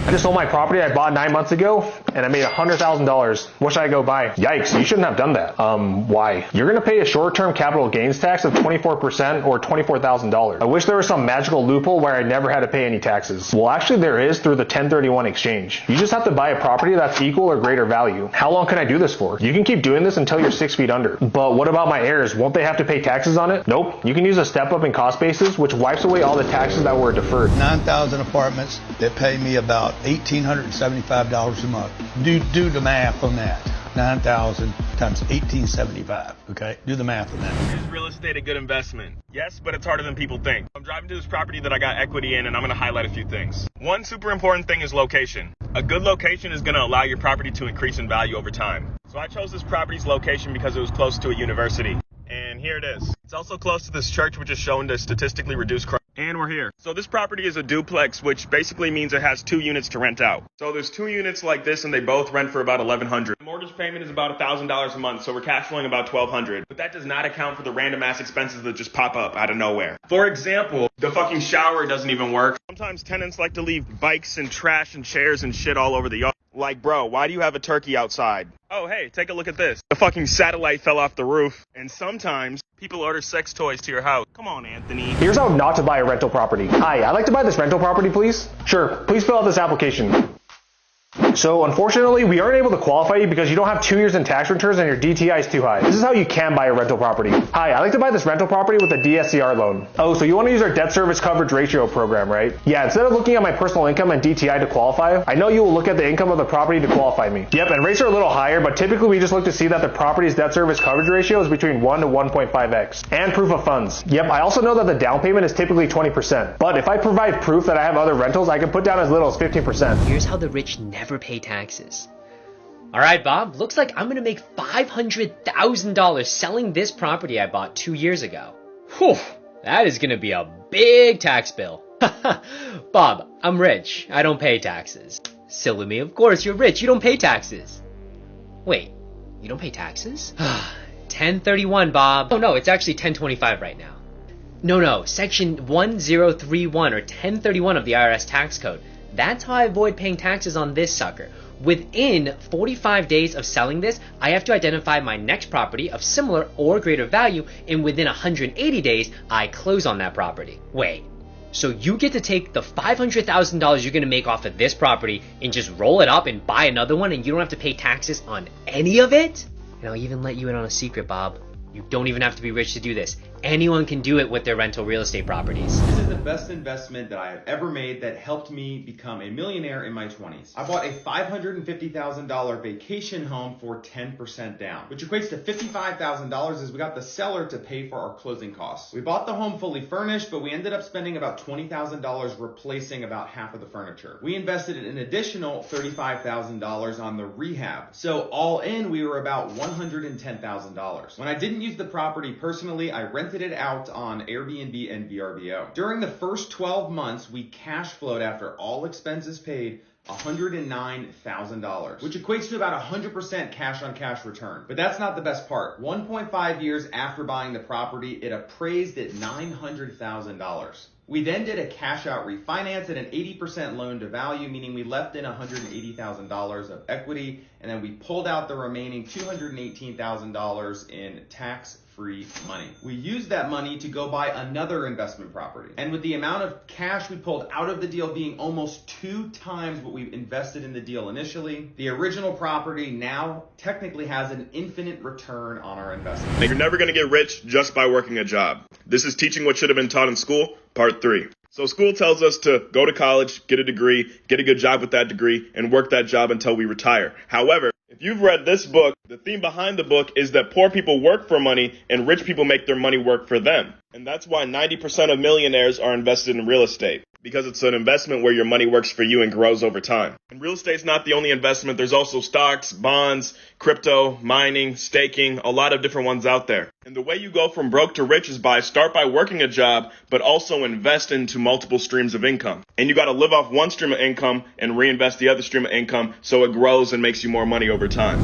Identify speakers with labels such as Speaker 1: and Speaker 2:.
Speaker 1: I just sold my property I bought 9 months ago, and I made $100,000. What should I go buy? Yikes, you shouldn't have done that. Why? You're gonna pay a short-term capital gains tax of 24% or $24,000. I wish there was some magical loophole where I never had to pay any taxes. Well, actually there is through the 1031 exchange. You just have to buy a property that's equal or greater value. How long can I do this for? You can keep doing this until you're 6 feet under. But what about my heirs? Won't they have to pay taxes on it? Nope. You can use a step up in cost basis, which wipes away all the taxes that were deferred.
Speaker 2: 9,000 apartments that pay me about $1,875 a month. Do the math on that. 9,000 times 1,875. Okay, do the math on that.
Speaker 3: Is real estate a good investment? Yes, but it's harder than people think. I'm driving to this property that I got equity in, and I'm going to highlight a few things. One super important thing is location. A good location is going to allow your property to increase in value over time. So I chose this property's location because it was close to a university. And here it is. It's also close to this church, which is shown to statistically reduce crime. And we're here. So this property is a duplex, which basically means it has 2 units to rent out. So there's 2 units like this, and they both rent for about $1,100. The mortgage payment is about $1,000 a month, so we're cash flowing about $1,200. But that does not account for the random ass expenses that just pop up out of nowhere. For example, the fucking shower doesn't even work. Sometimes tenants like to leave bikes and trash and chairs and shit all over the yard. Like, bro, why do you have a turkey outside? Oh, hey, take a look at this. The fucking satellite fell off the roof. And sometimes people order sex toys to your house. Come on, Anthony.
Speaker 1: Here's how not to buy a rental property. Hi, I'd like to buy this rental property, please. Sure, please fill out this application. So unfortunately, we aren't able to qualify you because you don't have 2 years in tax returns and your DTI is too high. This is how you can buy a rental property. Hi, I'd like to buy this rental property with a DSCR loan. Oh, so you want to use our debt service coverage ratio program, right? Yeah, instead of looking at my personal income and DTI to qualify, I know you will look at the income of the property to qualify me. Yep, and rates are a little higher, but typically we just look to see that the property's debt service coverage ratio is between 1 to 1.5x. And proof of funds. Yep, I also know that the down payment is typically 20%. But if I provide proof that I have other rentals, I can put down as little as 15%.
Speaker 4: Here's how the rich never pay taxes. Alright, Bob, looks like I'm gonna make $500,000 selling this property I bought 2 years ago. Whew, that is gonna be a big tax bill. Bob, I'm rich. I don't pay taxes. Silly me, of course you're rich. You don't pay taxes. Wait, you don't pay taxes? 1031, Bob. Oh no, it's actually 1025 right now. No, section 1031 or 1031 of the IRS tax code. That's how I avoid paying taxes on this sucker. Within 45 days of selling this, I have to identify my next property of similar or greater value, and within 180 days, I close on that property. Wait, so you get to take the $500,000 you're gonna make off of this property and just roll it up and buy another one, and you don't have to pay taxes on any of it? And I'll even let you in on a secret, Bob. You don't even have to be rich to do this. Anyone can do it with their rental real estate properties.
Speaker 5: This is the best investment that I have ever made that helped me become a millionaire in my 20s. I bought a $550,000 vacation home for 10% down, which equates to $55,000 as we got the seller to pay for our closing costs. We bought the home fully furnished, but we ended up spending about $20,000 replacing about half of the furniture. We invested an additional $35,000 on the rehab. So all in, we were about $110,000. When I didn't use the property personally, I rented it out on Airbnb and VRBO. During the first 12 months, we cash flowed after all expenses paid $109,000, which equates to about 100% cash on cash return. But that's not the best part. 1.5 years after buying the property, it appraised at $900,000. We then did a cash out refinance at an 80% loan to value, meaning we left in $180,000 of equity, and then we pulled out the remaining $218,000 in tax-free money. We used that money to go buy another investment property. And with the amount of cash we pulled out of the deal being almost 2 times what we invested in the deal initially, the original property now technically has an infinite return on our investment.
Speaker 3: Now, you're never going to get rich just by working a job. This is teaching what should have been taught in school, part 3. So school tells us to go to college, get a degree, get a good job with that degree, and work that job until we retire. However, if you've read this book, the theme behind the book is that poor people work for money and rich people make their money work for them. And that's why 90% of millionaires are invested in real estate, because it's an investment where your money works for you and grows over time. And real estate's not the only investment. There's also stocks, bonds, crypto, mining, staking, a lot of different ones out there. And the way you go from broke to rich is start by working a job, but also invest into multiple streams of income. And you got to live off one stream of income and reinvest the other stream of income so it grows and makes you more money over time.